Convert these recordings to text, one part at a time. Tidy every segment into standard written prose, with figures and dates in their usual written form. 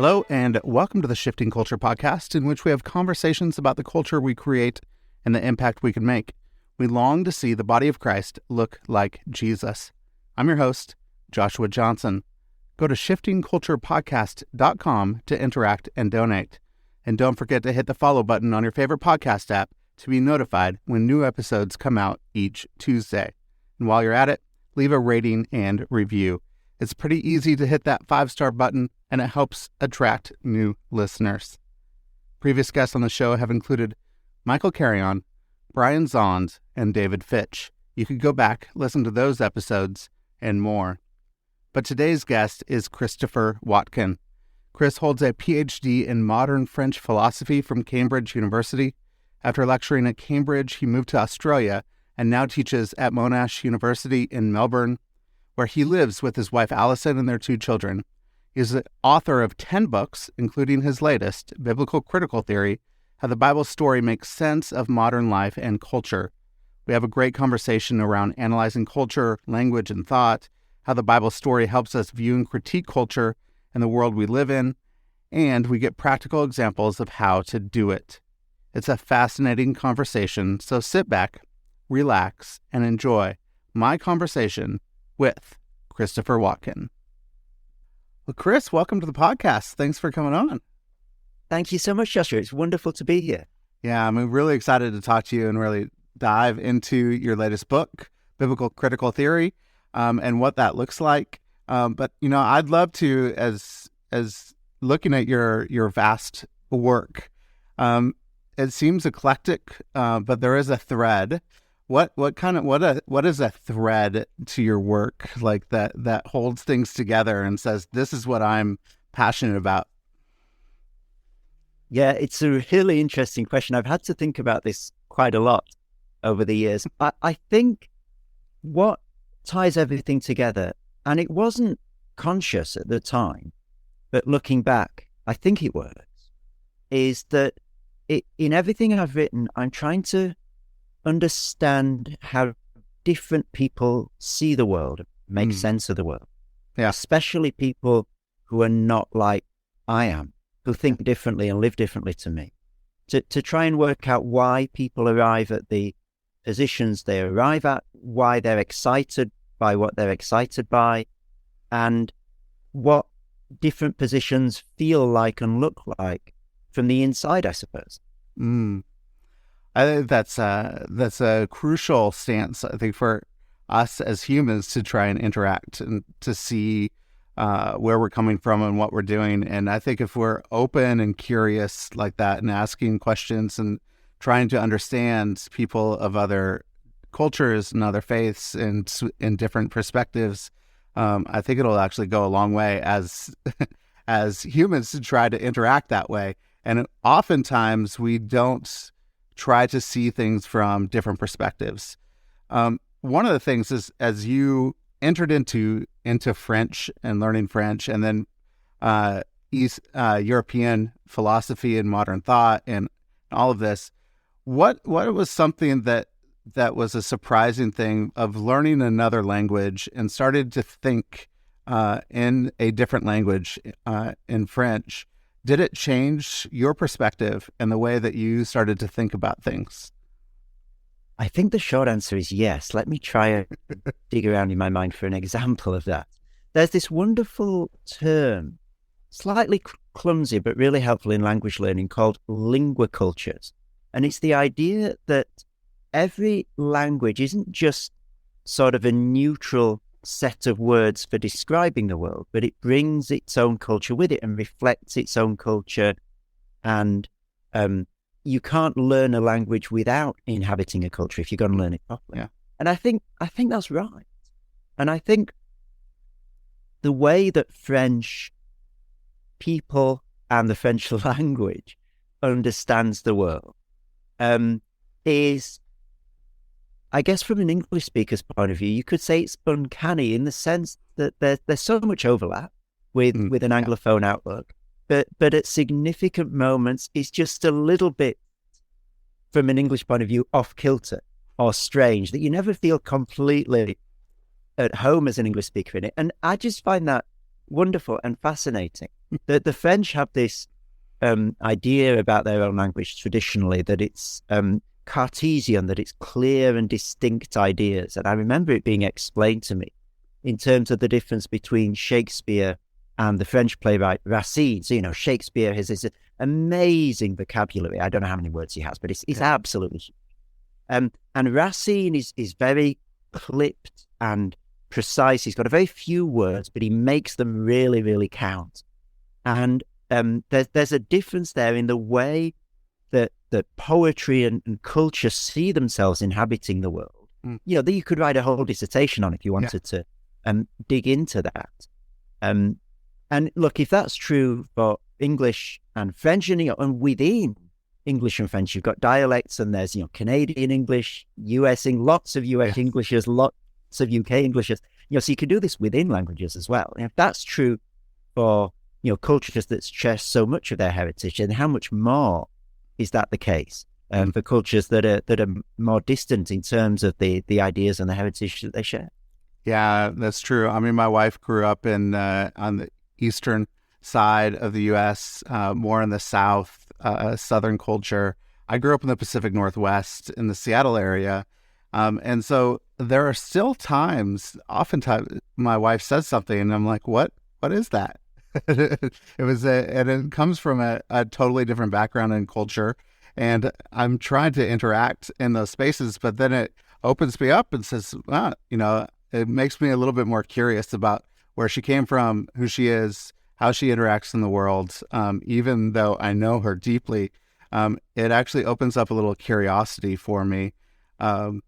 Hello, and welcome to the Shifting Culture podcast, in which we have conversations about the culture we create and the impact we can make. We long to see the body of Christ look like Jesus. I'm your host, Joshua Johnson. Go to shiftingculturepodcast.com to interact and donate. And don't forget to hit the follow button on your favorite podcast app to be notified when new episodes come out each Tuesday. And while you're at it, leave a rating and review. It's pretty easy to hit that 5-star button, and it helps attract new listeners. Previous guests on the show have included Michael Carrion, Brian Zond, and David Fitch. You could go back, listen to those episodes, and more. But today's guest is Christopher Watkin. Chris holds a PhD in modern French philosophy from Cambridge University. After lecturing at Cambridge, he moved to Australia and now teaches at Monash University in Melbourne, where he lives with his wife Allison and their 2 children. He is the author of 10 books, including his latest, Biblical Critical Theory, How the Bible Story Makes Sense of Modern Life and Culture. We have a great conversation around analyzing culture, language, and thought, how the Bible story helps us view and critique culture and the world we live in, and we get practical examples of how to do it. It's a fascinating conversation, so sit back, relax, and enjoy my conversation with Christopher Watkin. Well, Chris, welcome to the podcast. Thanks for coming on. Thank you so much, Joshua. It's wonderful to be here. Yeah, I'm really excited to talk to you and really dive into your latest book, Biblical Critical Theory, and what that looks like. But I'd love to, as looking at your vast work, it seems eclectic, but there is a thread. What is a thread to your work like that holds things together and says, this is what I'm passionate about? Yeah, it's a really interesting question. I've had to think about this quite a lot over the years. I think what ties everything together, and it wasn't conscious at the time, but looking back, I think it was, is that in everything I've written, I'm trying to understand how different people see the world, make sense of the world. Yeah. Especially people who are not like I am, who think differently and live differently to me. To try and work out why people arrive at the positions they arrive at, why they're excited by what they're excited by, and what different positions feel like and look like from the inside, I suppose. I think that's a crucial stance, I think, for us as humans to try and interact and to see where we're coming from and what we're doing. And I think if we're open and curious like that and asking questions and trying to understand people of other cultures and other faiths and in different perspectives, I think it'll actually go a long way as humans to try to interact that way. And oftentimes we don't try to see things from different perspectives. One of the things is, as you entered into French and learning French, and then East European philosophy and modern thought and all of this, what was something that was a surprising thing of learning another language and started to think in a different language, in French? Did it change your perspective and the way that you started to think about things? I think the short answer is yes. Let me try and dig around in my mind for an example of that. There's this wonderful term, slightly clumsy, but really helpful in language learning, called lingua cultures. And it's the idea that every language isn't just sort of a neutral set of words for describing the world, but it brings its own culture with it and reflects its own culture. And you can't learn a language without inhabiting a culture if you're going to learn it properly. Yeah. And I think that's right. And I think the way that French people and the French language understands the world is, I guess from an English speaker's point of view, you could say it's uncanny in the sense that there's so much overlap with an Anglophone outlook, but at significant moments, it's just a little bit, from an English point of view, off kilter or strange, that you never feel completely at home as an English speaker in it. And I just find that wonderful and fascinating. The French have this idea about their own language traditionally, that it's Cartesian, that it's clear and distinct ideas. And I remember it being explained to me in terms of the difference between Shakespeare and the French playwright Racine. So, Shakespeare has this amazing vocabulary. I don't know how many words he has, but it's absolutely huge. And Racine is very clipped and precise. He's got a very few words, but he makes them really, really count. And there's a difference there in the way that poetry and culture see themselves inhabiting the world. That you could write a whole dissertation on if you wanted to dig into that. And look, if that's true for English and French, and within English and French, you've got dialects, and there's Canadian English, US English, lots of US Englishes, lots of UK Englishes. So you can do this within languages as well. And if that's true for cultures that share so much of their heritage, and how much more is that the case for cultures that are more distant in terms of the ideas and the heritage that they share? Yeah, that's true. I mean, my wife grew up on the eastern side of the U.S., more in the South, Southern culture. I grew up in the Pacific Northwest in the Seattle area. And so there are still oftentimes my wife says something and I'm like, what is that? And it comes from a totally different background and culture. And I'm trying to interact in those spaces, but then it opens me up and says, it makes me a little bit more curious about where she came from, who she is, how she interacts in the world. Even though I know her deeply, it actually opens up a little curiosity for me. And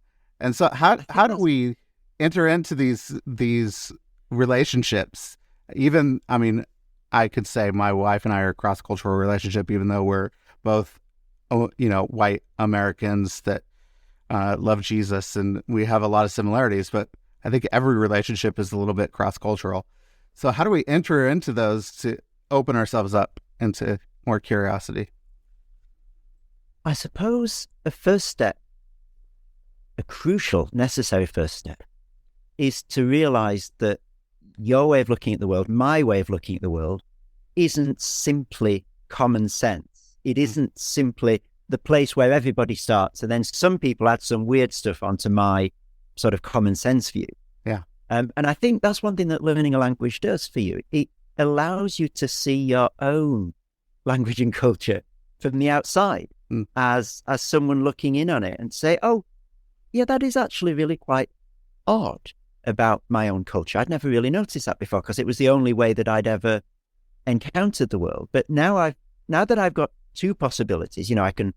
so how do we enter into these relationships? Even, I mean, I could say my wife and I are a cross-cultural relationship, even though we're both, white Americans that love Jesus, and we have a lot of similarities, but I think every relationship is a little bit cross-cultural. So how do we enter into those to open ourselves up into more curiosity? I suppose the first step, a crucial, necessary first step, is to realize that your way of looking at the world, my way of looking at the world, isn't simply common sense. It isn't simply the place where everybody starts, and then some people add some weird stuff onto my sort of common sense view. Yeah. And I think that's one thing that learning a language does for you. It allows you to see your own language and culture from the outside as someone looking in on it and say, oh, yeah, that is actually really quite odd about my own culture. I'd never really noticed that before because it was the only way that I'd ever encountered the world. But now that I've got two possibilities, I can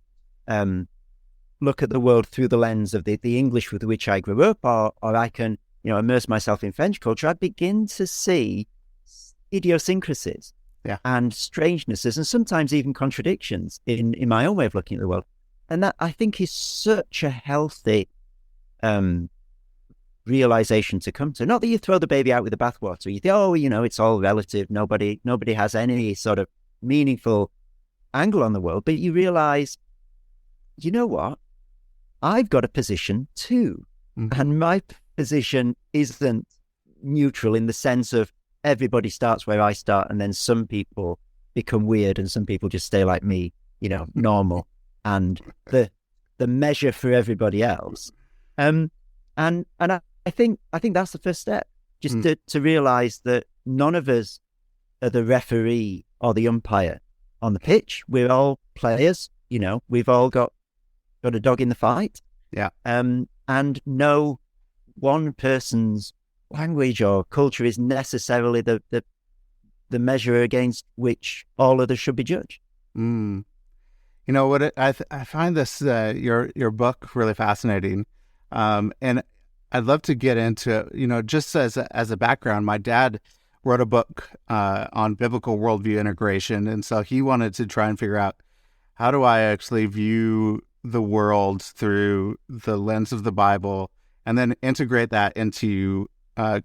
look at the world through the lens of the English with which I grew up, or I can, immerse myself in French culture. I begin to see idiosyncrasies and strangenesses, and sometimes even contradictions in my own way of looking at the world. And that, I think, is such a healthy realization to come to. Not that you throw the baby out with the bathwater. You think, it's all relative. Nobody has any sort of meaningful angle on the world. But you realize, you know what? I've got a position too. Mm-hmm. And my position isn't neutral in the sense of everybody starts where I start, and then some people become weird and some people just stay like me, normal. And the measure for everybody else. And I think that's the first step, just to realize that none of us are the referee or the umpire on the pitch. We're all players, we've all got a dog in the fight. Yeah. And no one person's language or culture is necessarily the measure against which all others should be judged. I find this your book really fascinating, and I'd love to get into just as a background. My dad wrote a book on biblical worldview integration, and so he wanted to try and figure out, how do I actually view the world through the lens of the Bible, and then integrate that into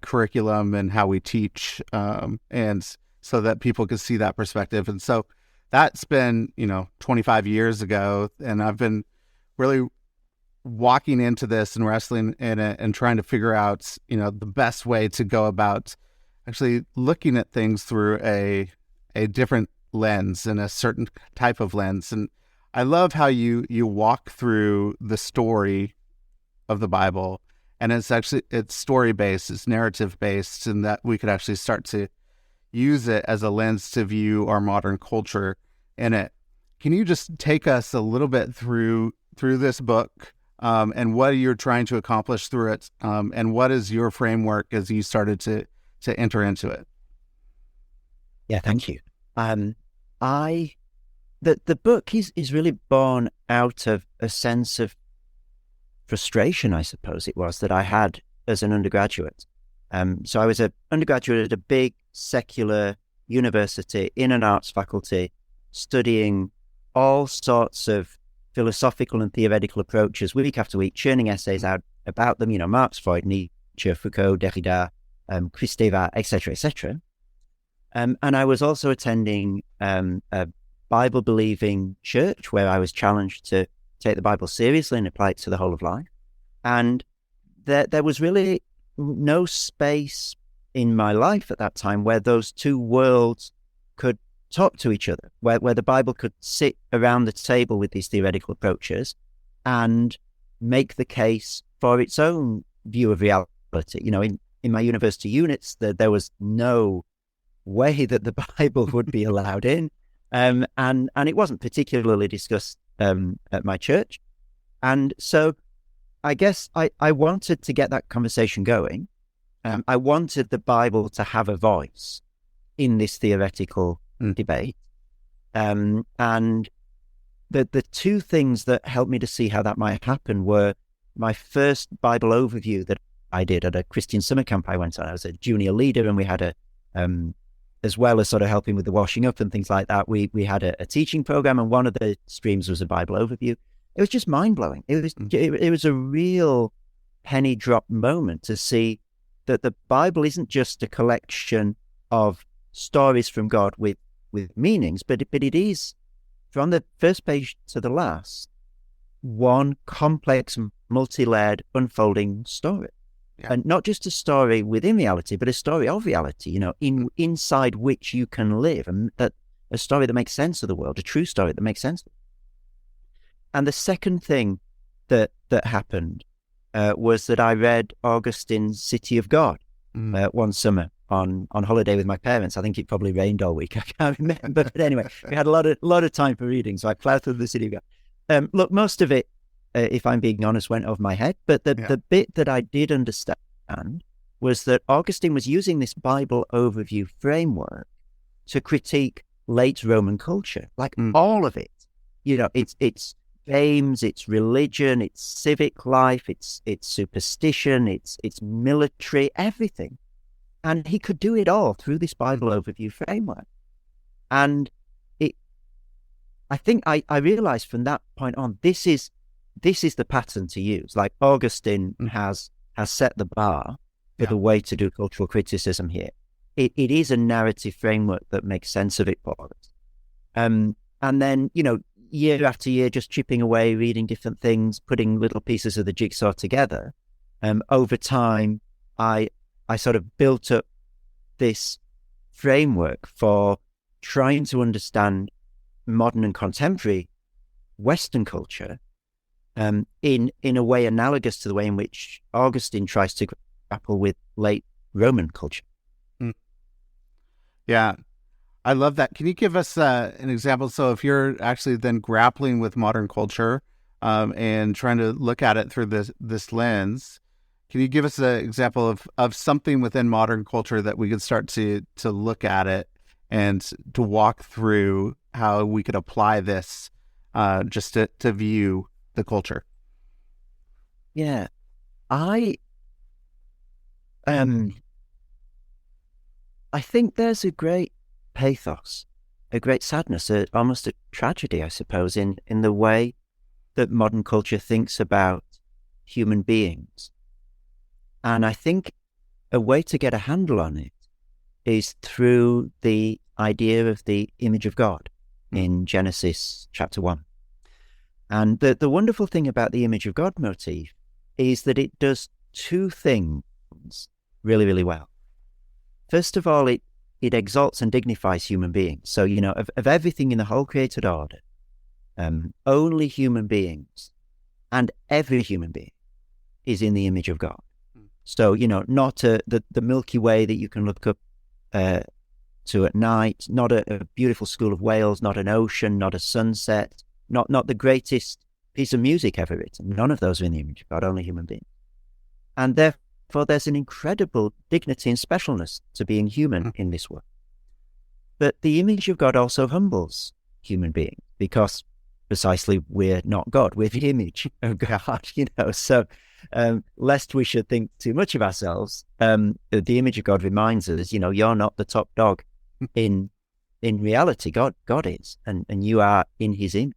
curriculum and how we teach, and so that people can see that perspective. And so that's been 25 years ago, and I've been really walking into this and wrestling in it and trying to figure out the best way to go about actually looking at things through a different lens and a certain type of lens. And I love how you walk through the story of the Bible, and it's story based, it's narrative based, and that we could actually start to use it as a lens to view our modern culture in it. Can you just take us a little bit through this book, and what you're trying to accomplish through it, and what is your framework as you started to enter into it? Yeah, thank you. The book is really born out of a sense of frustration, I suppose it was, that I had as an undergraduate. So I was an undergraduate at a big secular university in an arts faculty, studying all sorts of philosophical and theoretical approaches week after week, churning essays out about them, Marx, Freud, Nietzsche, Foucault, Derrida, Kristeva, etc., etc. And I was also attending a Bible-believing church where I was challenged to take the Bible seriously and apply it to the whole of life. And there was really no space in my life at that time where those two worlds could talk to each other, where the Bible could sit around the table with these theoretical approaches and make the case for its own view of reality. In my university units, there was no way that the Bible would be allowed in. And it wasn't particularly discussed at my church. And so I guess I wanted to get that conversation going. I wanted the Bible to have a voice in this theoretical debate. And the two things that helped me to see how that might happen were my first Bible overview that I did at a Christian summer camp I went on. I was a junior leader, and we had as well as sort of helping with the washing up and things like that, we had a teaching program, and one of the streams was a Bible overview. It was just mind-blowing. It was a real penny drop moment to see that the Bible isn't just a collection of stories from God with meanings, but it is, from the first page to the last, one complex, multi-layered, unfolding story. Yeah. And not just a story within reality, but a story of reality, inside which you can live, and that a story that makes sense of the world, a true story that makes sense. And the second thing that happened was that I read Augustine's City of God one summer on holiday with my parents. I think it probably rained all week. I can't remember. But anyway, we had a lot of time for reading. So I plowed through the City of God. Look, most of it, if I'm being honest, went over my head. But the bit that I did understand was that Augustine was using this Bible overview framework to critique late Roman culture, like all of it. It's games, it's religion, it's civic life, it's superstition, it's military, everything. And he could do it all through this Bible overview framework. And I think I realized from that point on, this is the pattern to use. Like Augustine has set the bar for the way to do cultural criticism here. It is a narrative framework that makes sense of it for us. And then, year after year, just chipping away, reading different things, putting little pieces of the jigsaw together. Over time, I sort of built up this framework for trying to understand modern and contemporary Western culture in a way analogous to the way in which Augustine tries to grapple with late Roman culture. Yeah, I love that. Can you give us an example? So if you're actually then grappling with modern culture and trying to look at it through this lens, can you give us an example of something within modern culture that we could start to look at it and to walk through how we could apply this just to view the culture? Yeah, I think there's a great pathos, a great sadness, almost a tragedy, I suppose, in the way that modern culture thinks about human beings. And I think a way to get a handle on it is through the idea of the image of God in Genesis chapter 1. And the wonderful thing about the image of God motif is that it does two things really, really well. First of all, it exalts and dignifies human beings. So, of everything in the whole created order, only human beings and every human being is in the image of God. So, not the Milky Way that you can look up to at night, not a beautiful school of whales, not an ocean, not a sunset, not the greatest piece of music ever written. None of those are in the image of God, only human beings. And therefore, there's an incredible dignity and specialness to being human in this world. But the image of God also humbles human beings, because precisely we're not God, we're the image of God, So lest we should think too much of ourselves, the image of God reminds us, you're not the top dog in reality. God is, and you are in his image.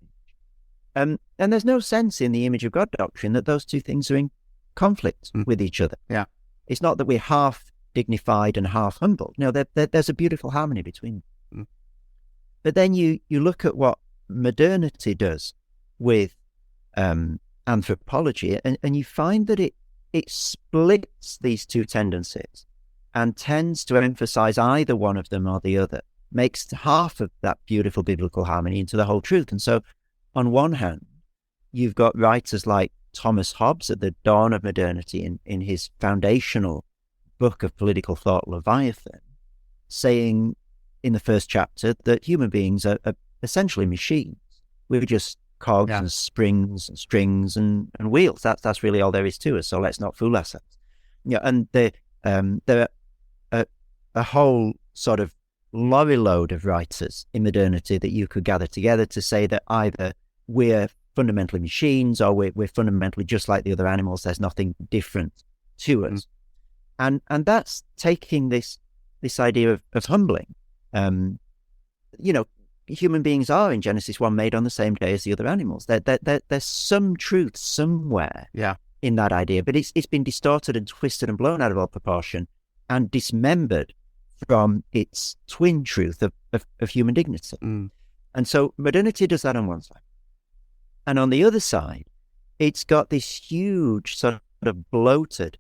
And there's no sense in the image of God doctrine that those two things are in conflict with each other. Yeah. It's not that we're half dignified and half humble. No, there's a beautiful harmony between them. But then you look at what modernity does with anthropology, and you find that it splits these two tendencies and tends to emphasize either one of them or the other, makes half of that beautiful biblical harmony into the whole truth. And so on one hand, you've got writers like Thomas Hobbes at the dawn of modernity in his foundational book of political thought, Leviathan, saying in the first chapter that human beings are essentially machines. We're just cogs and springs and strings and wheels. That's really all there is to us. So let's not fool ourselves. And there are a whole sort of lorry load of writers in modernity that you could gather together to say that either we're fundamentally machines or we're fundamentally just like the other animals. There's nothing different to us. And that's taking this idea of humbling. Human beings are in Genesis 1 made on the same day as the other animals. There's some truth somewhere in that idea, but it's been distorted and twisted and blown out of all proportion and dismembered from its twin truth of human dignity. And so modernity does that on one side. And on the other side, it's got this huge sort of bloated,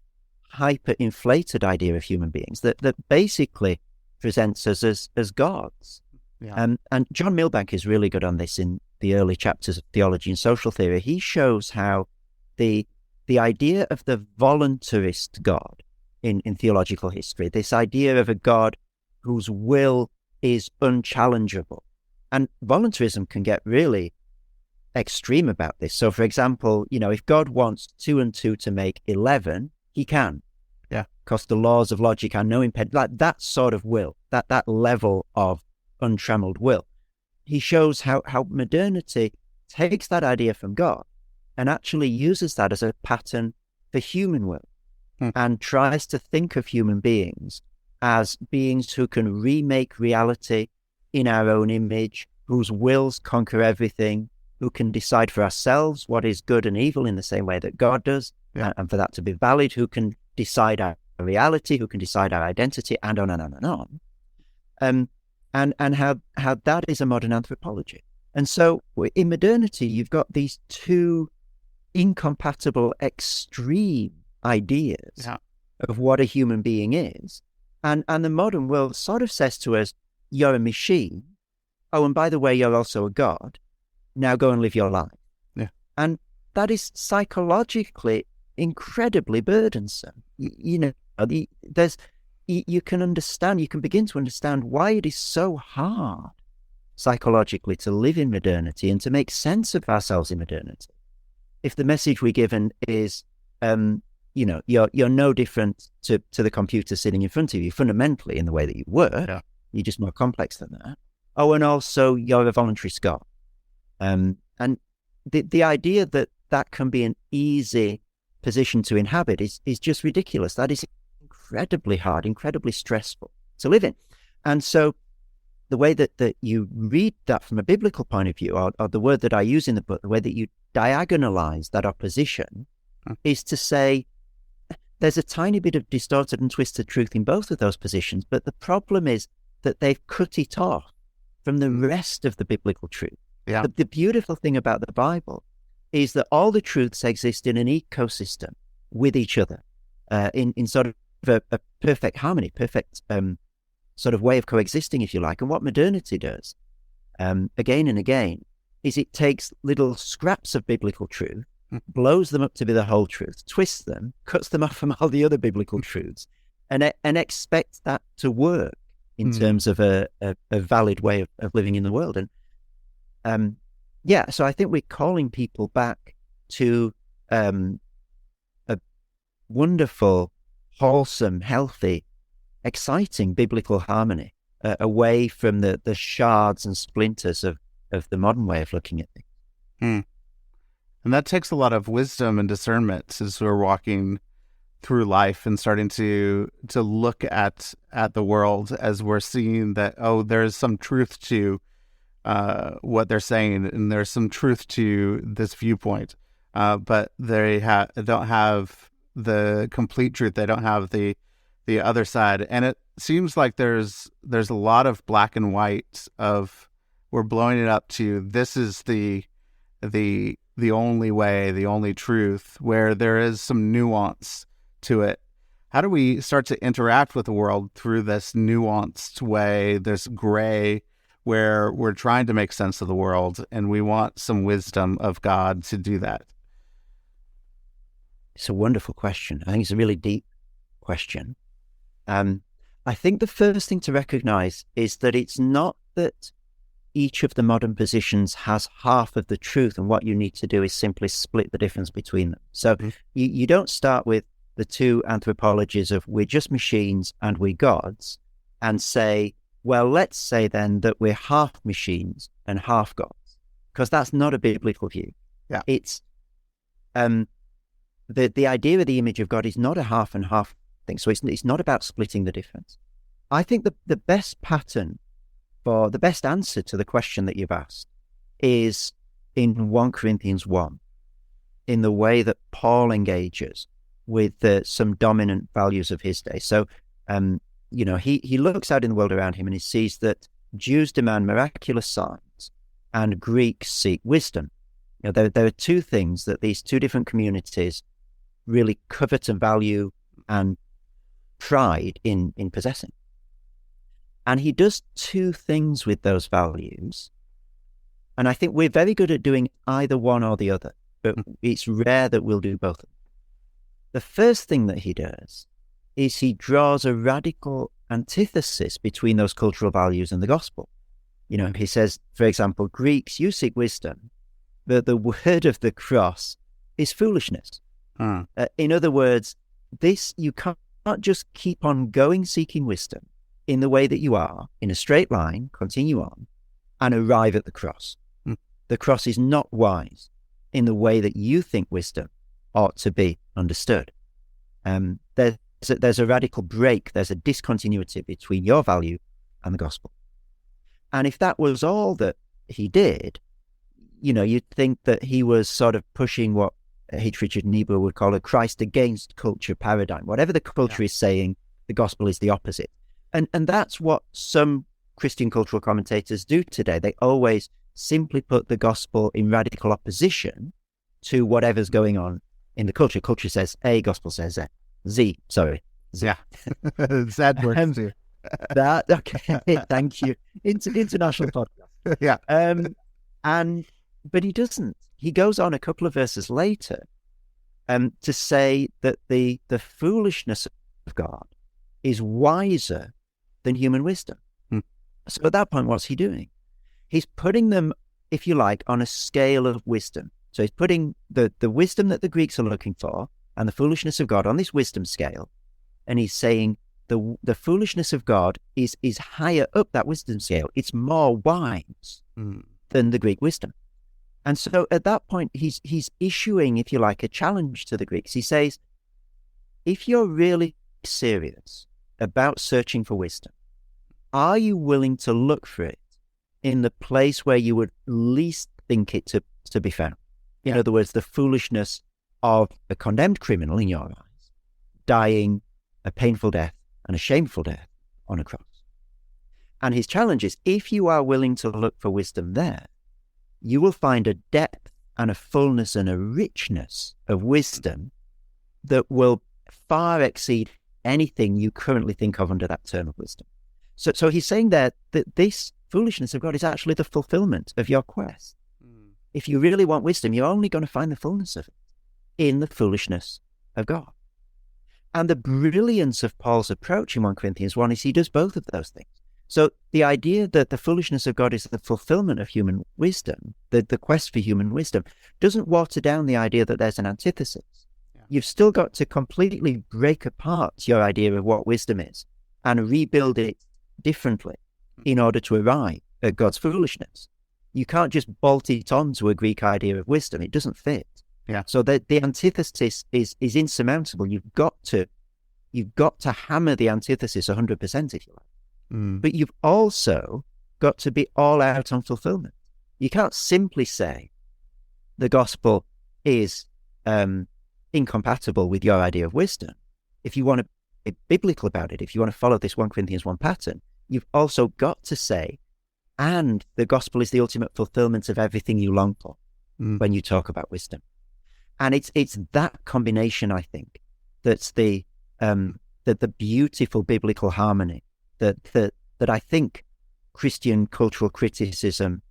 hyper-inflated idea of human beings that basically presents us as gods. And John Milbank is really good on this in the early chapters of Theology and Social Theory. He shows how the idea of the voluntarist God in theological history, this idea of a God whose will is unchallengeable. And voluntarism can get really extreme about this. So, for example, if God wants 2 and 2 to make 11, he can. Because the laws of logic are no impediment. Like that sort of will, that level of untrammeled will. He shows how modernity takes that idea from God and actually uses that as a pattern for human will and tries to think of human beings as beings who can remake reality in our own image, whose wills conquer everything, who can decide for ourselves what is good and evil in the same way that God does, and for that to be valid, who can decide our reality, who can decide our identity, and on and on and on. And how that is a modern anthropology. And so in modernity, you've got these two incompatible extreme ideas of what a human being is. And the modern world sort of says to us, you're a machine. Oh, and by the way, you're also a god. Now go and live your life. And that is psychologically incredibly burdensome. You can begin to understand why it is so hard psychologically to live in modernity and to make sense of ourselves in modernity. If the message we're given is, you're no different to the computer sitting in front of you fundamentally in the way that you were, you're just more complex than that. Oh, and also you're a voluntary god. And the idea that can be an easy position to inhabit is just ridiculous. That is incredibly hard, incredibly stressful to live in. And so the way that you read that from a biblical point of view, or the word that I use in the book, the way that you diagonalize that opposition is to say there's a tiny bit of distorted and twisted truth in both of those positions, but the problem is that they've cut it off from the rest of the biblical truth. The beautiful thing about the Bible is that all the truths exist in an ecosystem with each other, in sort of a perfect harmony, perfect sort of way of coexisting, if you like. And what modernity does, again and again, is it takes little scraps of biblical truth, blows them up to be the whole truth, twists them, cuts them off from all the other biblical truths, and expects that to work in terms of a valid way of living in the world. And so I think we're calling people back to a wonderful, wholesome, healthy, exciting biblical harmony, away from the shards and splinters of the modern way of looking at things. And that takes a lot of wisdom and discernment as we're walking through life and starting to look at the world, as we're seeing that, there's some truth to what they're saying, and there's some truth to this viewpoint, but they don't have the complete truth. They don't have the other side, and it seems like there's a lot of black and white of, we're blowing it up to, this is the only way, the only truth, where there is some nuance to it. How do we start to interact with the world through this nuanced way, this gray, where we're trying to make sense of the world, and we want some wisdom of God to do that? It's a wonderful question. I think it's a really deep question. I think the first thing to recognize is that it's not that each of the modern positions has half of the truth, and what you need to do is simply split the difference between them. So you don't start with the two anthropologies of we're just machines and we're gods, and say, well, let's say then that we're half machines and half gods, because that's not a biblical view. Yeah. It's the idea of the image of God is not a half and half thing. So it's not about splitting the difference. I think the best pattern, for the best answer to the question that you've asked, is in 1 Corinthians 1, in the way that Paul engages with some dominant values of his day. So, he looks out in the world around him and he sees that Jews demand miraculous signs and Greeks seek wisdom. There are two things that these two different communities really covet and value and pride in possessing. And he does two things with those values. And I think we're very good at doing either one or the other, but it's rare that we'll do both. The first thing that he does is he draws a radical antithesis between those cultural values and the gospel. He says, for example, Greeks, you seek wisdom, but the word of the cross is foolishness. In other words, you can't just keep on going seeking wisdom in the way that you are, in a straight line, continue on, and arrive at the cross. The cross is not wise in the way that you think wisdom ought to be understood. There's a radical break, there's a discontinuity between your value and the gospel. And if that was all that he did, you'd think that he was sort of pushing what H. Richard Niebuhr would call a Christ against culture paradigm. Whatever the culture is saying, the gospel is the opposite. And that's what some Christian cultural commentators do today. They always simply put the gospel in radical opposition to whatever's going on in the culture. Culture says A, gospel says Z. Z. Yeah. Sad words too. Okay, thank you. International podcast. Yeah. But he doesn't. He goes on a couple of verses later to say that the foolishness of God is wiser than human wisdom. So at that point, what's he doing? He's putting them, if you like, on a scale of wisdom. So he's putting the wisdom that the Greeks are looking for and the foolishness of God on this wisdom scale. And he's saying the foolishness of God is higher up that wisdom scale. It's more wise than the Greek wisdom. And so at that point, he's issuing, if you like, a challenge to the Greeks. He says, if you're really serious about searching for wisdom, are you willing to look for it in the place where you would least think it to be found? In other words, the foolishness of a condemned criminal in your eyes, dying a painful death and a shameful death on a cross. And his challenge is, if you are willing to look for wisdom there, you will find a depth and a fullness and a richness of wisdom that will far exceed anything you currently think of under that term of wisdom. So he's saying there that this foolishness of God is actually the fulfillment of your quest. If you really want wisdom, you're only going to find the fullness of it in the foolishness of God. And the brilliance of Paul's approach in 1 Corinthians 1 is he does both of those things. So the idea that the foolishness of God is the fulfillment of human wisdom, the quest for human wisdom, doesn't water down the idea that there's an antithesis. Yeah. You've still got to completely break apart your idea of what wisdom is and rebuild it differently in order to arrive at God's foolishness. You can't just bolt it onto a Greek idea of wisdom. It doesn't fit. Yeah. So the antithesis is insurmountable. You've got to hammer the antithesis 100%, if you like. But you've also got to be all out on fulfillment. You can't simply say the gospel is incompatible with your idea of wisdom. If you want to be biblical about it, if you want to follow this 1 Corinthians 1 pattern, you've also got to say, and the gospel is the ultimate fulfillment of everything you long for when you talk about wisdom. And it's that combination, I think, that's the beautiful biblical harmony that I think Christian cultural criticism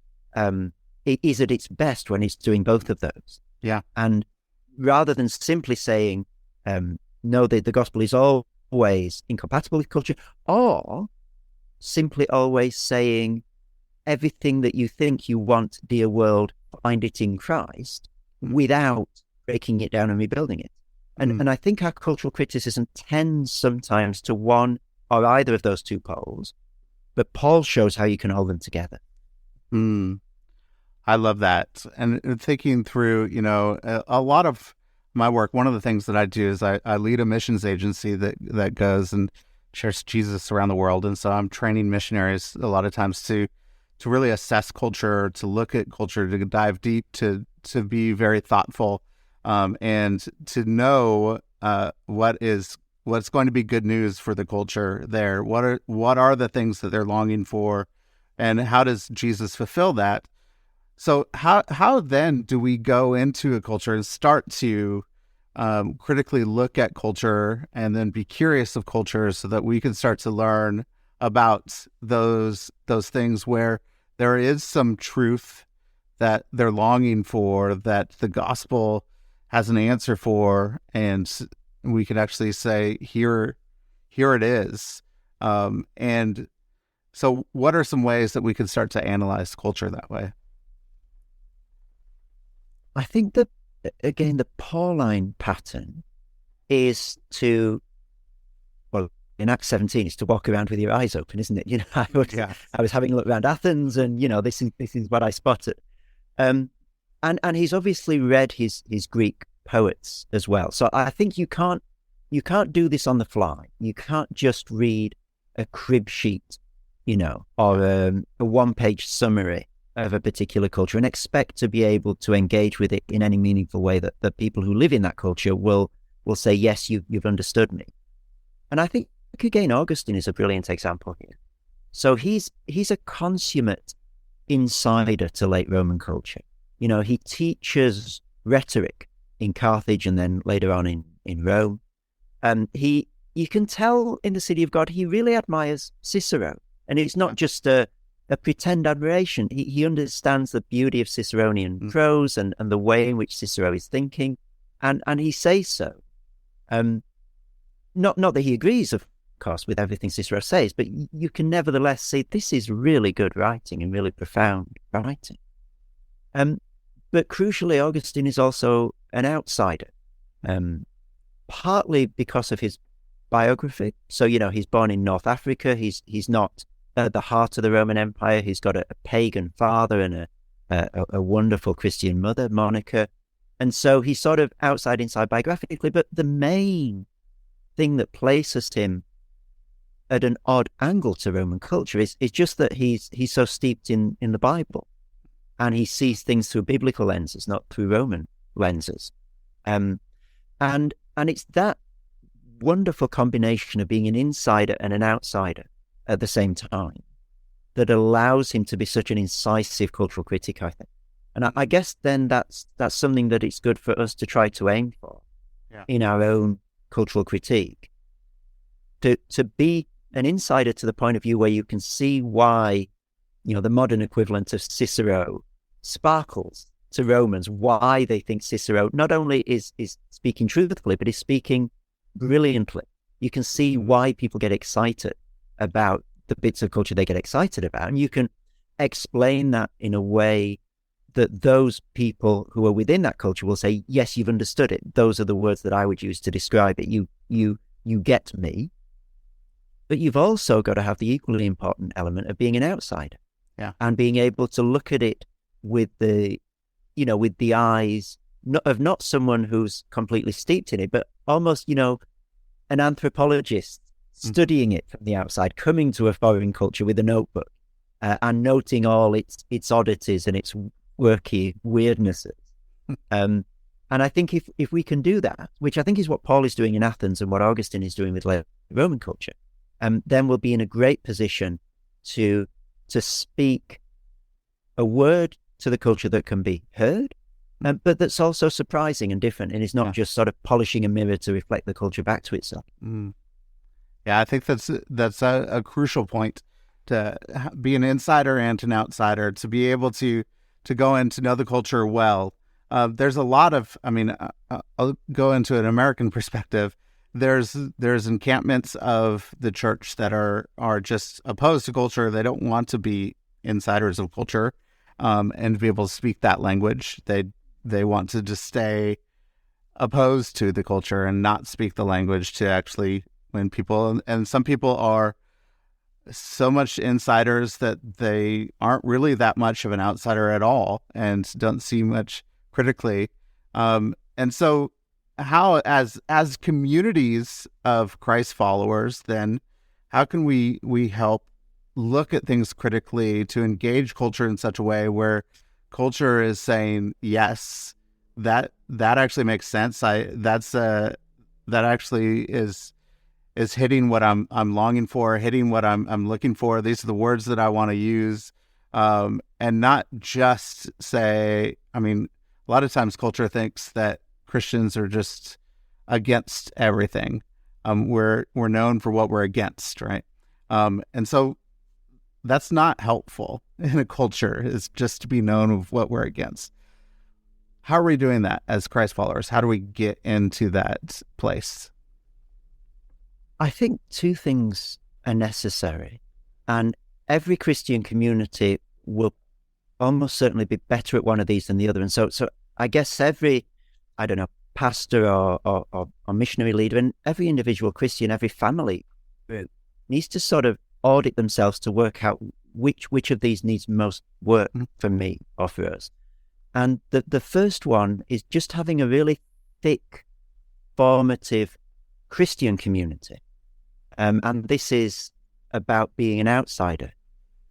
is at its best when it's doing both of those. Yeah. And rather than simply saying, no, the gospel is always incompatible with culture, or simply always saying everything that you think you want, dear world, find it in Christ, without breaking it down and rebuilding it. And I think our cultural criticism tends sometimes to one or either of those two poles, but Paul shows how you can hold them together. I love that. And thinking through, a lot of my work, one of the things that I do is I lead a missions agency that goes and shares Jesus around the world. And so I'm training missionaries a lot of times to really assess culture, to look at culture, to dive deep, to be very thoughtful, and to know what's going to be good news for the culture there. What are the things that they're longing for, and how does Jesus fulfill that? So how then do we go into a culture and start to critically look at culture and then be curious of culture so that we can start to learn about those things where there is some truth that they're longing for, that the gospel has an answer for, and we can actually say, here it is. And so what are some ways that we can start to analyze culture that way? I think that, again, the Pauline pattern is in Acts 17, is to walk around with your eyes open, isn't it? I was having a look around Athens, and this is what I spotted. And he's obviously read his Greek poets as well. So I think you can't do this on the fly. You can't just read a crib sheet, or a one-page summary of a particular culture and expect to be able to engage with it in any meaningful way that people who live in that culture will say, yes, you've understood me. And I think, again, Augustine is a brilliant example here. So he's a consummate insider to late Roman culture. He teaches rhetoric in Carthage and then later on in Rome. You can tell in the City of God, he really admires Cicero. And it's not just a pretend admiration. He understands the beauty of Ciceronian prose and the way in which Cicero is thinking. And he says so. Not that he agrees, of course, with everything Cicero says, but you can nevertheless say this is really good writing and really profound writing. But crucially, Augustine is also an outsider, partly because of his biography. So, he's born in North Africa. He's not at the heart of the Roman Empire. He's got a pagan father and a wonderful Christian mother, Monica. And so he's sort of inside biographically. But the main thing that places him at an odd angle to Roman culture is just that he's so steeped in the Bible. And he sees things through biblical lenses, not through Roman lenses. And it's that wonderful combination of being an insider and an outsider at the same time that allows him to be such an incisive cultural critic, I think. And I guess then that's something that it's good for us to try to aim for in our own cultural critique. To be an insider to the point of view where you can see why, the modern equivalent of Cicero sparkles to Romans, why they think Cicero not only is speaking truthfully, but is speaking brilliantly. You can see why people get excited about the bits of culture they get excited about. And you can explain that in a way that those people who are within that culture will say, yes, you've understood it. Those are the words that I would use to describe it. You get me. But you've also got to have the equally important element of being an outsider. Yeah. And being able to look at it with the eyes of not someone who's completely steeped in it, but almost, an anthropologist studying it from the outside, coming to a foreign culture with a notebook and noting all its oddities and its quirky weirdnesses. And I think if we can do that, which I think is what Paul is doing in Athens and what Augustine is doing with Roman culture, then we'll be in a great position to speak a word to the culture that can be heard, but that's also surprising and different, and is not just sort of polishing a mirror to reflect the culture back to itself. Yeah, I think that's a crucial point, to be an insider and an outsider, to be able to go in to know the culture well. There's a lot of, I'll go into an American perspective. There's encampments of the church that are just opposed to culture. They don't want to be insiders of culture, and to be able to speak that language. They want to just stay opposed to the culture and not speak the language, to actually when people, and some people are so much insiders that they aren't really that much of an outsider at all and don't see much critically. And so how, as communities of Christ followers, then how can we help look at things critically to engage culture in such a way where culture is saying, yes, that actually makes sense. That actually is hitting what I'm longing for, hitting what I'm looking for. These are the words that I want to use, and not just say. A lot of times culture thinks that Christians are just against everything. We're known for what we're against, right? And so that's not helpful in a culture, is just to be known of what we're against. How are we doing that as Christ followers? How do we get into that place? I think two things are necessary, and every Christian community will almost certainly be better at one of these than the other. And so I guess every, pastor or missionary leader, and every individual Christian, every family group needs to sort of audit themselves to work out which of these needs most work for me or for us. And the first one is just having a really thick, formative Christian community. And this is about being an outsider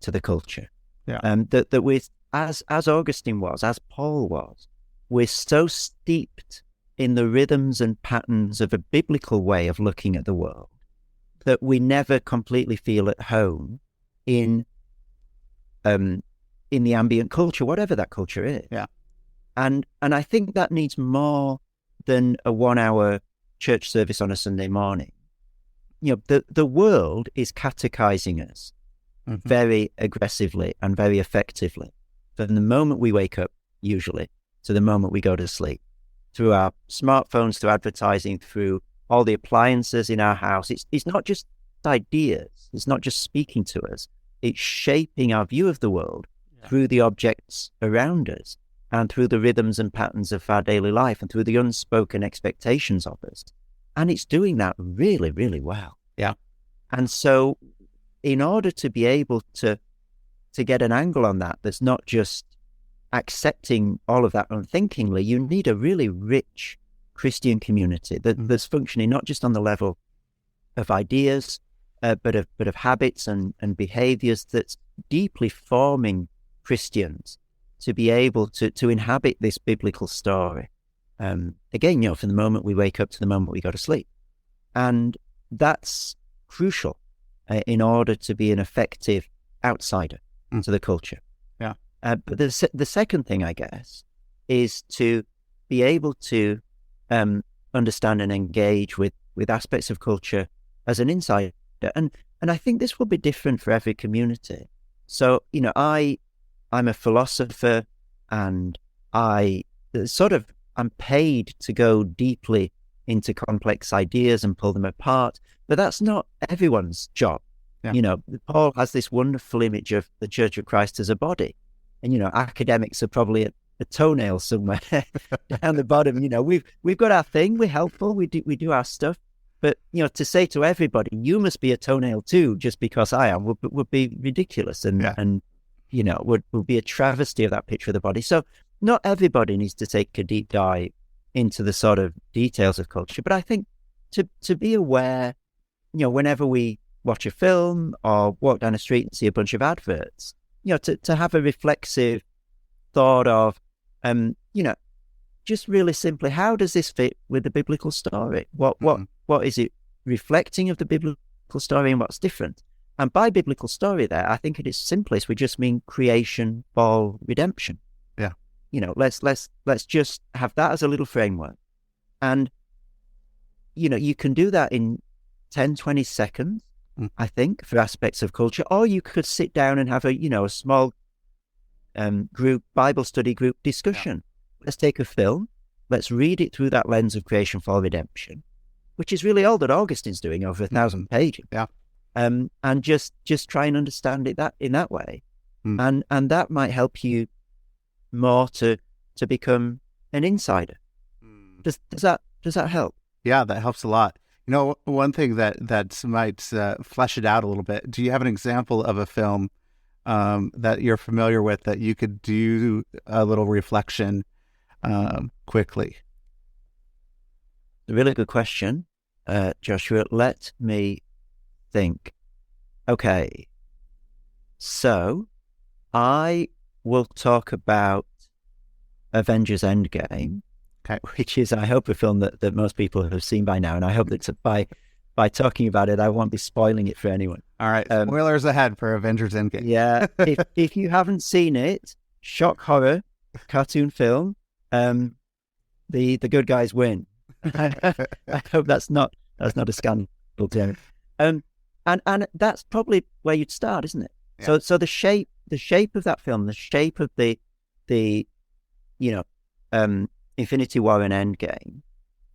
to the culture. Yeah. That with, as Augustine was, as Paul was, we're so steeped in the rhythms and patterns of a biblical way of looking at the world that we never completely feel at home in the ambient culture, whatever that culture is. Yeah. And I think that needs more than a 1-hour church service on a Sunday morning. The world is catechizing us very aggressively and very effectively from the moment we wake up, usually, to the moment we go to sleep, through our smartphones, through advertising, through all the appliances in our house. It's not just ideas. It's not just speaking to us. It's shaping our view of the world through the objects around us and through the rhythms and patterns of our daily life and through the unspoken expectations of us. And it's doing that really, really well. Yeah. And so in order to be able to get an angle on that, that's not just accepting all of that unthinkingly, you need a really rich Christian community that's functioning not just on the level of ideas, but of habits and behaviors, that's deeply forming Christians to be able to inhabit this biblical story. Again, from the moment we wake up to the moment we go to sleep. And that's crucial in order to be an effective outsider to the culture. Yeah. But the second thing, I guess, is to be able to understand and engage with aspects of culture as an insider. And And I think this will be different for every community. So, I'm a philosopher, and I'm paid to go deeply into complex ideas and pull them apart, but that's not everyone's job. Yeah. Paul has this wonderful image of the Church of Christ as a body, and academics are probably a toenail somewhere down the bottom. We've got our thing, we're helpful, we do our stuff, but to say to everybody you must be a toenail too just because I am would be ridiculous, and would be a travesty of that picture of the body. So not everybody needs to take a deep dive into the sort of details of culture, but I think to be aware, whenever we watch a film or walk down a street and see a bunch of adverts, to have a reflexive thought of, just really simply, how does this fit with the biblical story? What is it reflecting of the biblical story, and what's different? And by biblical story there, I think at its simplest, we just mean creation, fall, redemption. Yeah. Let's just have that as a little framework. And, you can do that in 10, 20 seconds, I think, for aspects of culture, or you could sit down and have a small group, Bible study group discussion. Yeah. Let's take a film, let's read it through that lens of creation, fall, redemption, which is really all that Augustine's doing over 1,000 pages. Yeah. And just try and understand it in that way. And that might help you more to become an insider. Does that help? Yeah, that helps a lot. One thing that might flesh it out a little bit. Do you have an example of a film that you're familiar with that you could do a little reflection quickly? A really good question, Joshua. Let me think. Okay, so I will talk about Avengers Endgame, which is, I hope, a film that most people have seen by now, and I hope that by talking about it, I won't be spoiling it for anyone. All right, spoilers ahead for Avengers Endgame. Yeah, if you haven't seen it, shock horror cartoon film, the good guys win. I hope that's not a scandal to him. And that's probably where you'd start, isn't it? Yeah. So the shape of that film, the shape of the Infinity War and Endgame,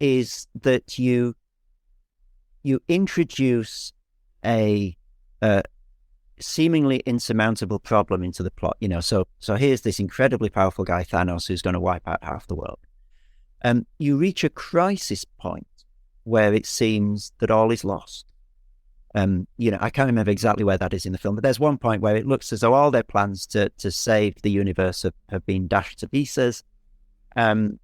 is that you introduce a seemingly insurmountable problem into the plot. So here's this incredibly powerful guy, Thanos, who's going to wipe out half the world. You reach a crisis point where it seems that all is lost. I can't remember exactly where that is in the film, but there's one point where it looks as though all their plans to save the universe have been dashed to pieces, and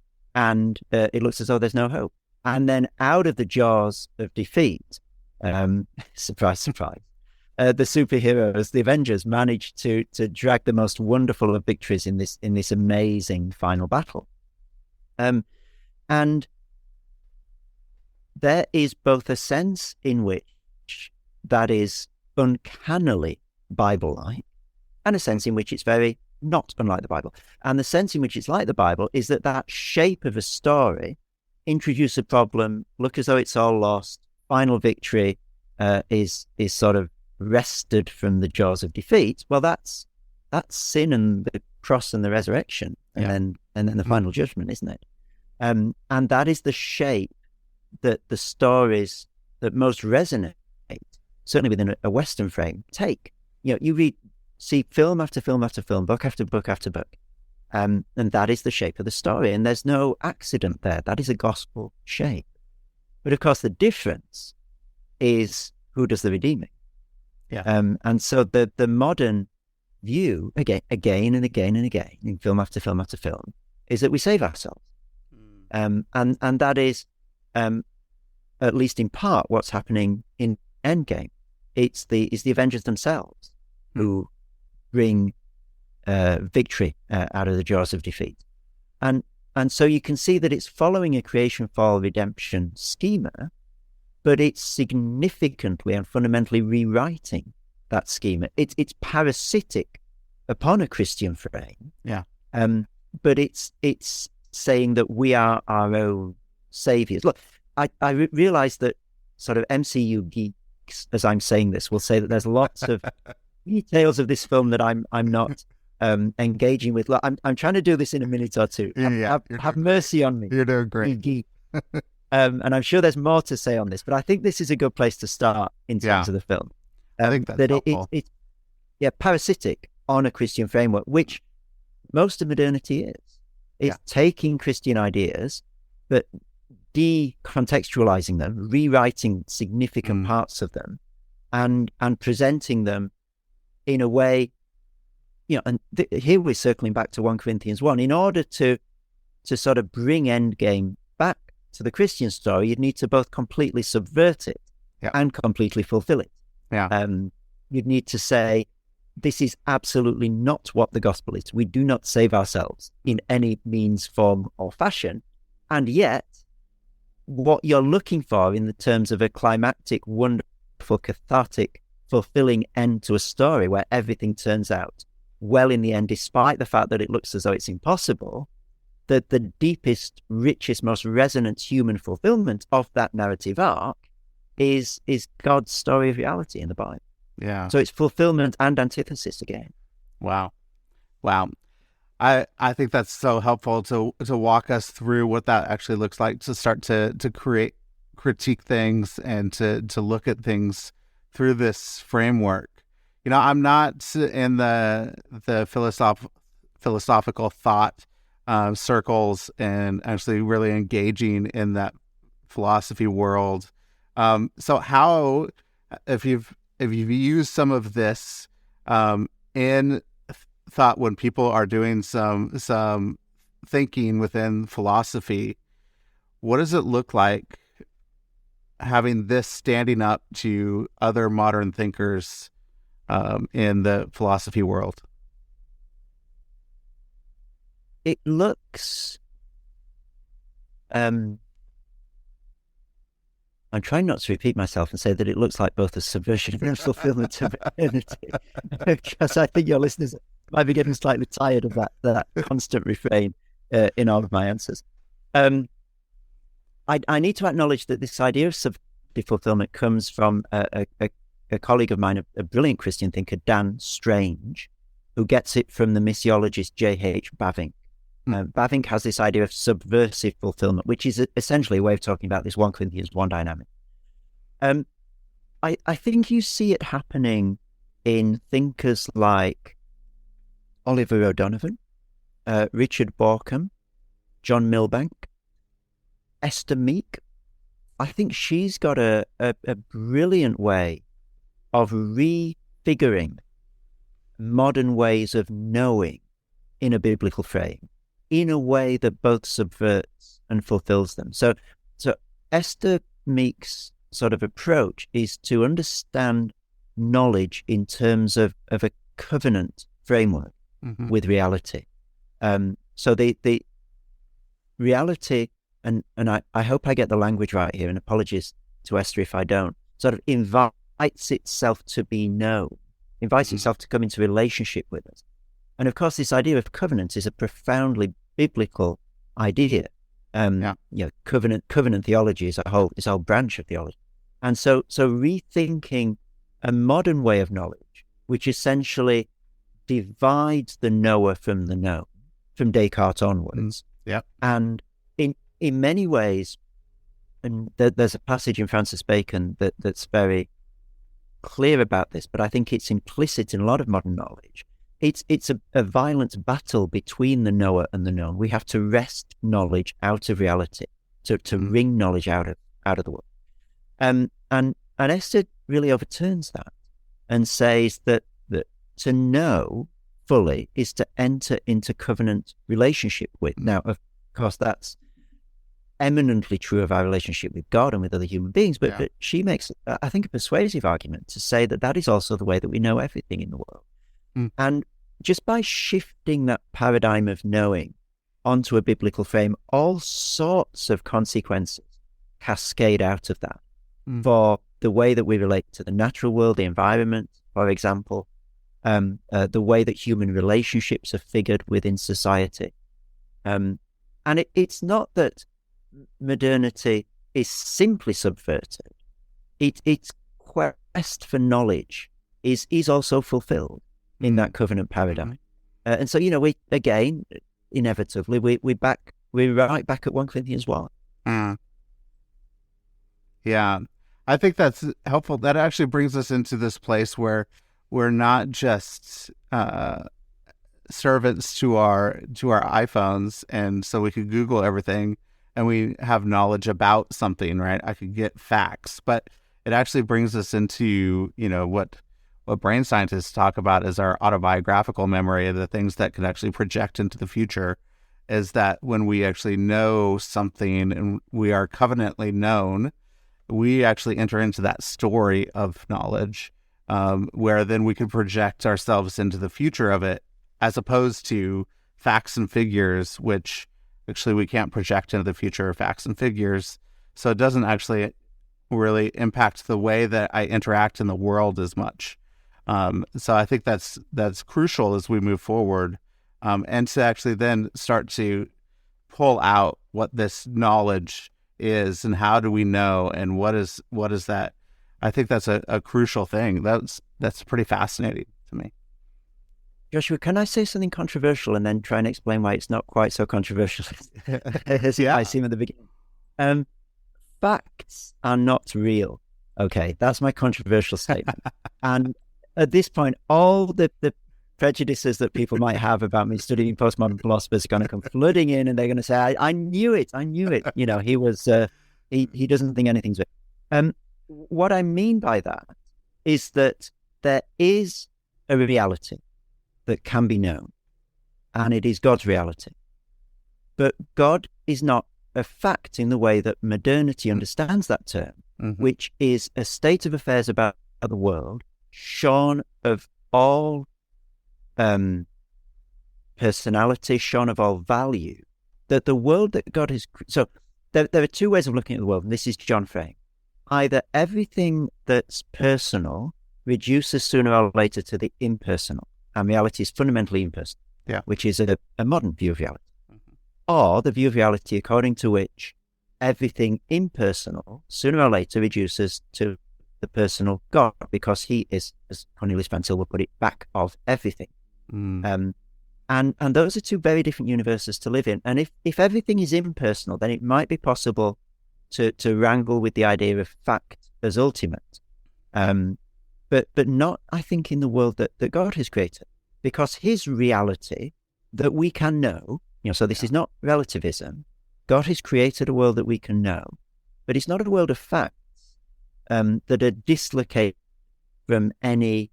it looks as though there's no hope. And then out of the jaws of defeat, surprise, surprise, the superheroes, the Avengers, manage to drag the most wonderful of victories in this amazing final battle. And there is both a sense in which that is uncannily Bible-like, and a sense in which it's very not unlike the Bible. And the sense in which it's like the Bible is that shape of a story, introduce a problem, look as though it's all lost, final victory is sort of wrested from the jaws of defeat. Well, that's sin and the cross and the resurrection, and then the final judgment, isn't it? And that is the shape that the stories that most resonate, certainly within a Western frame, take. You see film after film after film, book after book after book, and that is the shape of the story, and there's no accident there. That is a gospel shape. But of course, the difference is who does the redeeming. Yeah. And so the modern view, again and again and again, in film after film after film, is that we save ourselves. And that is, at least in part, what's happening in Endgame. It's the Avengers themselves who bring victory out of the jaws of defeat. And so you can see that it's following a creation, fall, redemption schema, but it's significantly and fundamentally rewriting that schema. It's parasitic upon a Christian frame. Yeah. But it's saying that we are our own saviors. Look, I realize that sort of MCU geeks critics, as I'm saying this, will say that there's lots of details of this film that I'm not engaging with. Look, I'm trying to do this in a minute or two. Have mercy on me. You're doing great. And I'm sure there's more to say on this, but I think this is a good place to start in terms of the film. I think that's helpful. It's parasitic on a Christian framework, which most of modernity is. It's taking Christian ideas, but decontextualizing them, rewriting significant parts of them, and presenting them in a way, and here we're circling back to 1 Corinthians 1. In order to sort of bring Endgame back to the Christian story, you'd need to both completely subvert it and completely fulfill it. You'd need to say, this is absolutely not what the gospel is. We do not save ourselves in any means, form, or fashion. And yet, what you're looking for in the terms of a climactic, wonderful, cathartic, fulfilling end to a story where everything turns out well in the end, despite the fact that it looks as though it's impossible, that the deepest, richest, most resonant human fulfillment of that narrative arc is God's story of reality in the Bible. Yeah. So it's fulfillment and antithesis again. Wow. I think that's so helpful to walk us through what that actually looks like, to start to critique things and to look at things through this framework. I'm not in the philosophical thought circles and actually really engaging in that philosophy world. So how, if you've used some of this in thought when people are doing some thinking within philosophy, what does it look like having this standing up to other modern thinkers in the philosophy world? It looks... I'm trying not to repeat myself and say that it looks like both a subversion and fulfillment of eternity, because I think your listeners might be getting slightly tired of that constant refrain in all of my answers. I need to acknowledge that this idea of subjective fulfillment comes from a colleague of mine, a brilliant Christian thinker, Dan Strange, who gets it from the missiologist J.H. Bavinck. Bavinck has this idea of subversive fulfillment, which is essentially a way of talking about this 1 Corinthians 1 dynamic. I think you see it happening in thinkers like Oliver O'Donovan, Richard Bauckham, John Milbank, Esther Meek. I think she's got a brilliant way of refiguring modern ways of knowing in a biblical frame, in a way that both subverts and fulfills them. So Esther Meek's sort of approach is to understand knowledge in terms of a covenant framework with reality. So the reality, and I hope I get the language right here, and apologies to Esther if I don't, sort of invites itself to be known, invites itself to come into relationship with us. And of course, this idea of covenant is a profoundly biblical idea. Covenant theology is a whole branch of theology. And so rethinking a modern way of knowledge, which essentially divides the knower from the known, from Descartes onwards. And in many ways, and there's a passage in Francis Bacon that's very clear about this, but I think it's implicit in a lot of modern knowledge. It's a violent battle between the knower and the known. We have to wrest knowledge out of reality, to wring knowledge out of the world. And Esther really overturns that and says that to know fully is to enter into covenant relationship with. Now, of course, that's eminently true of our relationship with God and with other human beings, but she makes, I think, a persuasive argument to say that is also the way that we know everything in the world. And just by shifting that paradigm of knowing onto a biblical frame, all sorts of consequences cascade out of that for the way that we relate to the natural world, the environment, for example, the way that human relationships are figured within society. And it's not that modernity is simply subverted. It's quest for knowledge is also fulfilled in that covenant paradigm. And so, we, again, inevitably, we're right back at 1 Corinthians 1. Yeah, I think that's helpful. That actually brings us into this place where we're not just servants to our iPhones, and so we could Google everything and we have knowledge about something, right? I could get facts, but it actually brings us into, what brain scientists talk about as our autobiographical memory, of the things that can actually project into the future, is that when we actually know something and we are covenantly known, we actually enter into that story of knowledge, where then we can project ourselves into the future of it, as opposed to facts and figures, which actually we can't project into the future of facts and figures. So it doesn't actually really impact the way that I interact in the world as much. So I think that's crucial as we move forward, and to actually then start to pull out what this knowledge is and how do we know and what is that. I think that's a crucial thing. That's pretty fascinating to me. Joshua, can I say something controversial and then try and explain why it's not quite so controversial as I seem at the beginning? Facts are not real. Okay, that's my controversial statement. And at this point, all the prejudices that people might have about me studying postmodern philosophers are going to come flooding in, and they're going to say, I knew it. He was, he doesn't think anything's real. What I mean by that is that there is a reality that can be known, and it is God's reality. But God is not a fact in the way that modernity understands that term, which is a state of affairs about the world, shorn of all personality, shorn of all value, that the world that God has... So there are two ways of looking at the world, and this is John Frame. Either everything that's personal reduces sooner or later to the impersonal, and reality is fundamentally impersonal, which is a modern view of reality. Or the view of reality according to which everything impersonal sooner or later reduces to the personal God, because he is, as Cornelius Van Til will put it, back of everything. And those are two very different universes to live in. And if everything is impersonal, then it might be possible to wrangle with the idea of fact as ultimate. But not, I think, in the world that God has created, because his reality that we can know, so this is not relativism. God has created a world that we can know, but it's not a world of facts that are dislocated from any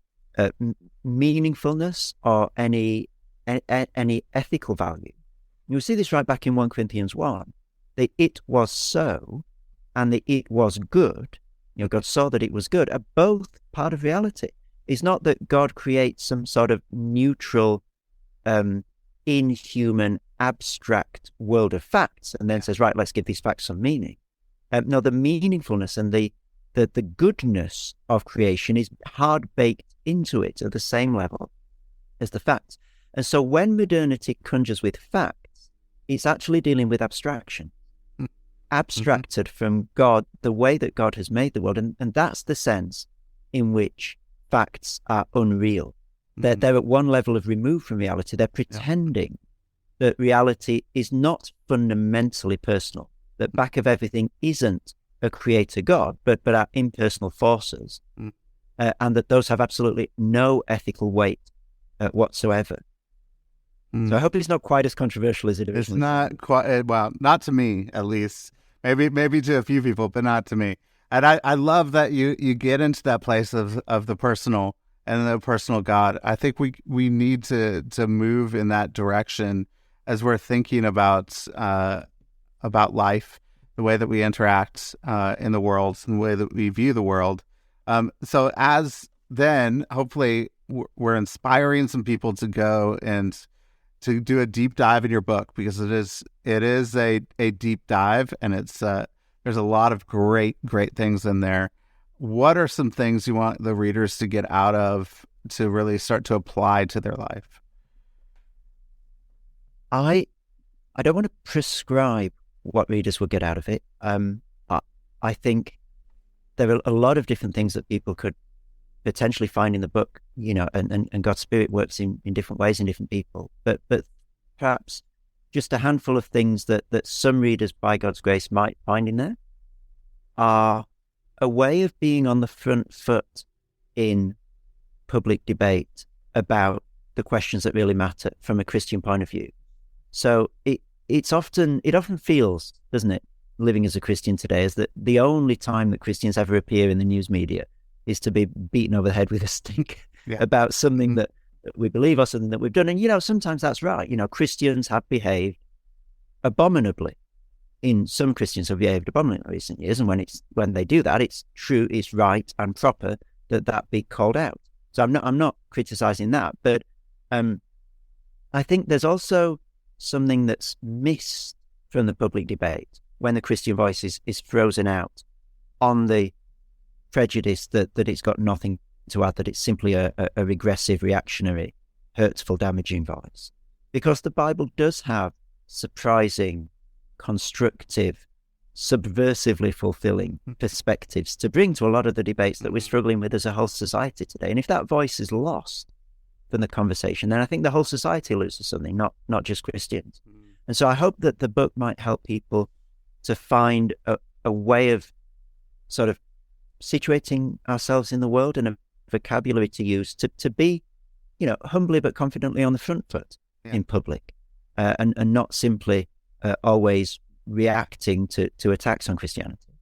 meaningfulness or any ethical value. You'll see this right back in 1 Corinthians 1. The it was so and the it was good, God saw that it was good, are both part of reality. It's not that God creates some sort of neutral, inhuman, abstract world of facts and then says, right, let's give these facts some meaning. No, the meaningfulness and the goodness of creation is hard-baked into it at the same level as the facts. And so when modernity conjures with facts, it's actually dealing with abstraction, abstracted from God, the way that God has made the world. And that's the sense in which facts are unreal. They're at one level of remove from reality. They're pretending that reality is not fundamentally personal, that back of everything isn't a creator God, but are impersonal forces, and that those have absolutely no ethical weight whatsoever. So I hope it's not quite as controversial as it originally. It's not quite, well, not to me, at least. Maybe to a few people, but not to me. And I love that you get into that place of the personal and the personal God. I think we need to move in that direction as we're thinking about life, the way that we interact in the world, and the way that we view the world. So as then, hopefully, we're inspiring some people to go and to do a deep dive in your book, because it is a deep dive, and it's there's a lot of great things in there. What are some things you want the readers to get out of, to really start to apply to their life? I don't want to prescribe what readers will get out of it. I think there are a lot of different things that people could potentially find in the book, and God's Spirit works in different ways in different people. But perhaps just a handful of things that some readers, by God's grace, might find in there are a way of being on the front foot in public debate about the questions that really matter from a Christian point of view. So it often feels, doesn't it, living as a Christian today, is that the only time that Christians ever appear in the news media is to be beaten over the head with a stick about something that we believe or something that we've done. And, sometimes that's right. Christians have behaved abominably. Some Christians have behaved abominably in recent years. And when they do that, it's true, it's right and proper that be called out. So I'm not criticizing that. But I think there's also something that's missed from the public debate when the Christian voice is frozen out on the prejudice that it's got nothing to add, that it's simply a regressive, reactionary, hurtful, damaging voice. Because the Bible does have surprising, constructive, subversively fulfilling perspectives to bring to a lot of the debates that we're struggling with as a whole society today. And if that voice is lost from the conversation, then I think the whole society loses something, not just Christians. And so I hope that the book might help people to find a way of sort of situating ourselves in the world and a vocabulary to use to be, humbly but confidently on the front foot in public, and not simply always reacting to attacks on Christianity.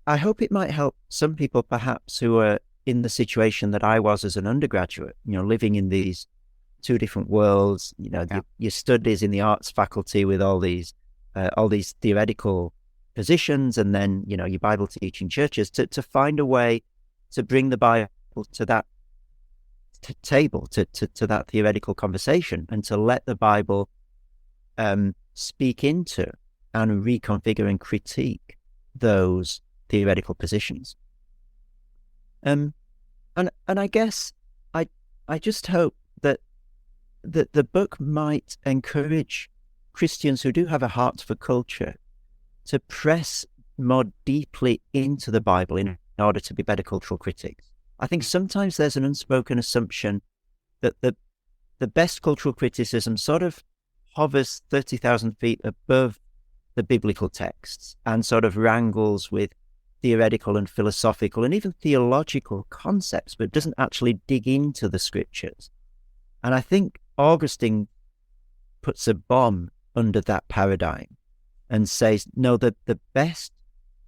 I hope it might help some people perhaps who are in the situation that I was as an undergraduate, living in these two different worlds, your studies in the arts faculty with all these theoretical positions, and then, your Bible teaching churches, to find a way to bring the Bible to that table, to that theoretical conversation, and to let the Bible speak into and reconfigure and critique those theoretical positions. And I guess I just hope that the book might encourage Christians who do have a heart for culture to press more deeply into the Bible in order to be better cultural critics. I think sometimes there's an unspoken assumption that the best cultural criticism sort of hovers 30,000 feet above the biblical texts and sort of wrangles with theoretical and philosophical and even theological concepts, but doesn't actually dig into the scriptures. And I think Augustine puts a bomb under that paradigm and says, no, the best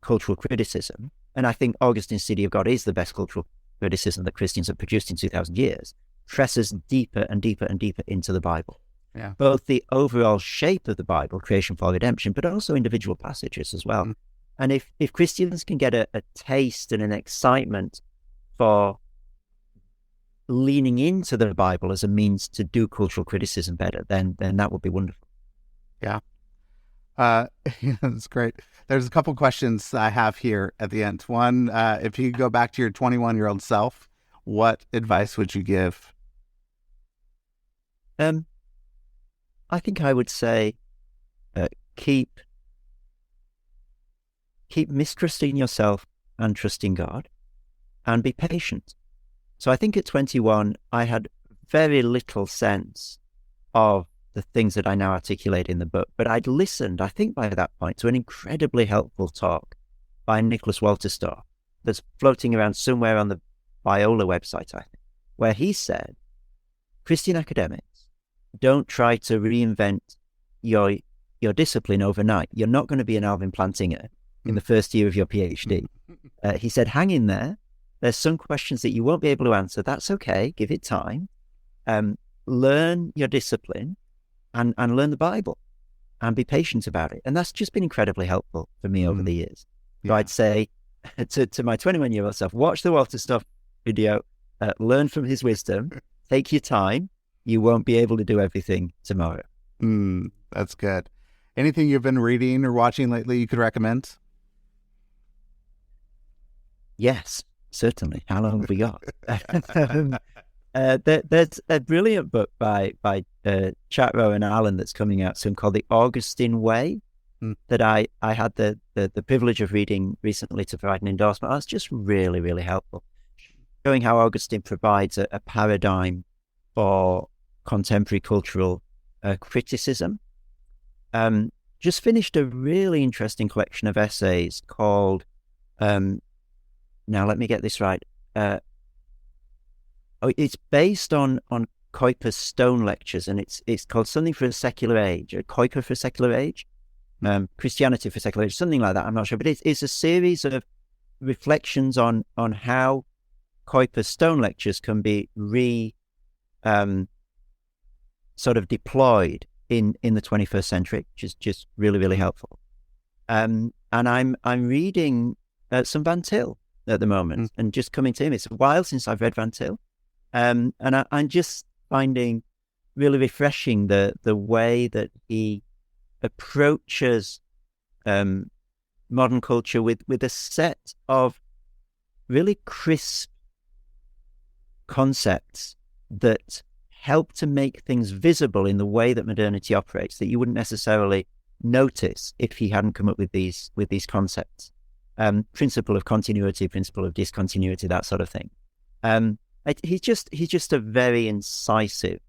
cultural criticism, and I think Augustine's City of God is the best cultural criticism that Christians have produced in 2,000 years, presses deeper and deeper and deeper into the Bible. Yeah. Both the overall shape of the Bible, creation, fall, redemption, but also individual passages as well. And if Christians can get a taste and an excitement for leaning into the Bible as a means to do cultural criticism better, then that would be wonderful. Yeah. That's great. There's a couple questions I have here at the end. One, if you could go back to your 21-year-old self, what advice would you give? I think I would say keep mistrusting yourself and trusting God, and be patient. So I think at 21, I had very little sense of the things that I now articulate in the book, but I'd listened, I think by that point, to an incredibly helpful talk by Nicholas Walterstorff that's floating around somewhere on the Biola website, I think, where he said, Christian academics, don't try to reinvent your discipline overnight. You're not going to be an Alvin Plantinga in the first year of your PhD. He said, hang in there. There's some questions that you won't be able to answer. That's okay. Give it time. Learn your discipline and learn the Bible and be patient about it. And that's just been incredibly helpful for me over the years. So I'd say to my 21-year-old self, watch the Walterstorff video, learn from his wisdom, take your time. You won't be able to do everything tomorrow. That's good. Anything you've been reading or watching lately you could recommend? Yes, certainly. How long have we got? There's a brilliant book by Chatro and Allen that's coming out soon called The Augustine Way. that I had the privilege of reading recently to provide an endorsement. That's just really, really helpful. Showing how Augustine provides a paradigm for contemporary cultural criticism. Just finished a really interesting collection of essays called, now let me get this right. It's based on Kuyper's Stone Lectures, and it's called something for a secular age, Kuyper for a secular age, Christianity for a secular age, something like that. I'm not sure, but it's a series of reflections on how Kuyper's Stone Lectures can be sort of deployed in the 21st century, which is just really, really helpful. And I'm reading some Van Til at the moment, and just coming to him. It's a while since I've read Van Til, and I'm just finding really refreshing the way that he approaches modern culture with a set of really crisp concepts that help to make things visible in the way that modernity operates, that you wouldn't necessarily notice if he hadn't come up with these concepts. Principle of continuity, principle of discontinuity, that sort of thing. He's just a very incisive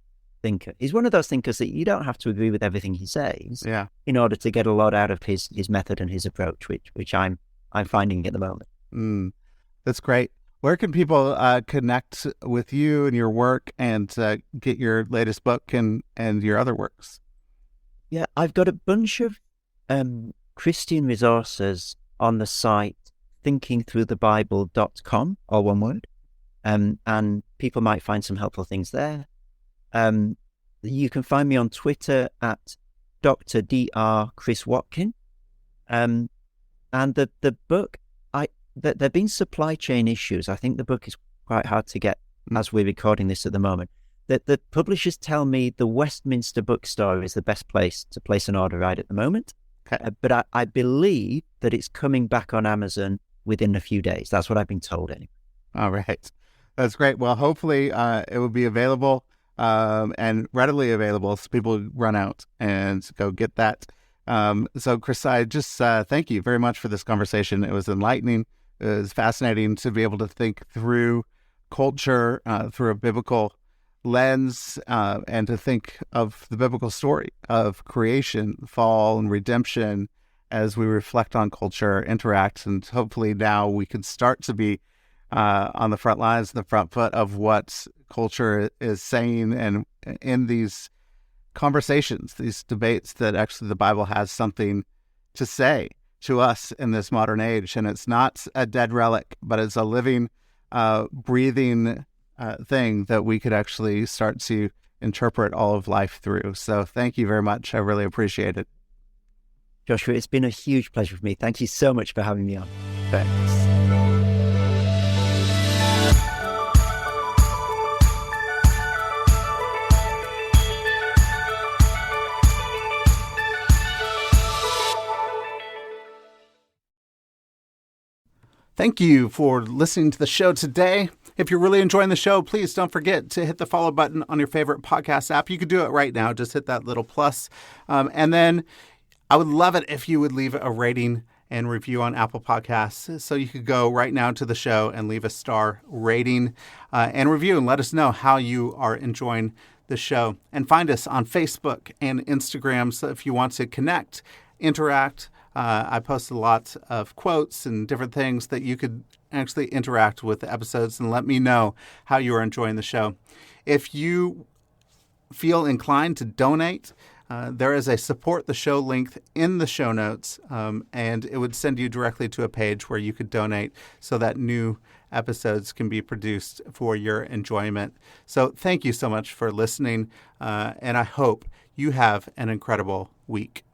thinker. He's one of those thinkers that you don't have to agree with everything he says in order to get a lot out of his method and his approach, which I'm finding at the moment. That's great. Where can people connect with you and your work and get your latest book and your other works? Yeah, I've got a bunch of Christian resources on the site thinkingthroughthebible.com, all one word, and people might find some helpful things there. You can find me on Twitter at Dr. Dr. Chris Watkin, and the book. There have been supply chain issues. I think the book is quite hard to get as we're recording this at the moment. The publishers tell me the Westminster bookstore is the best place to place an order right at the moment. Okay. But I believe that it's coming back on Amazon within a few days. That's what I've been told anyway. All right. That's great. Well, hopefully it will be available and readily available so people run out and go get that. So, Chris, I just thank you very much for this conversation. It was enlightening. It was fascinating to be able to think through culture through a biblical lens and to think of the biblical story of creation, fall, and redemption as we reflect on culture, interact, and hopefully now we can start to be on the front lines, the front foot of what culture is saying, and in these conversations, these debates, that actually the Bible has something to say to us in this modern age. And it's not a dead relic, but it's a living, breathing thing that we could actually start to interpret all of life through. So thank you very much. I really appreciate it. Joshua, it's been a huge pleasure for me. Thank you so much for having me on. Thanks. Thank you for listening to the show today. If you're really enjoying the show, please don't forget to hit the follow button on your favorite podcast app. You could do it right now. Just hit that little plus. And then I would love it if you would leave a rating and review on Apple Podcasts. So you could go right now to the show and leave a star rating and review and let us know how you are enjoying the show. And find us on Facebook and Instagram. So if you want to connect, interact, I post a lot of quotes and different things that you could actually interact with the episodes and let me know how you are enjoying the show. If you feel inclined to donate, there is a support the show link in the show notes, and it would send you directly to a page where you could donate so that new episodes can be produced for your enjoyment. So thank you so much for listening, and I hope you have an incredible week.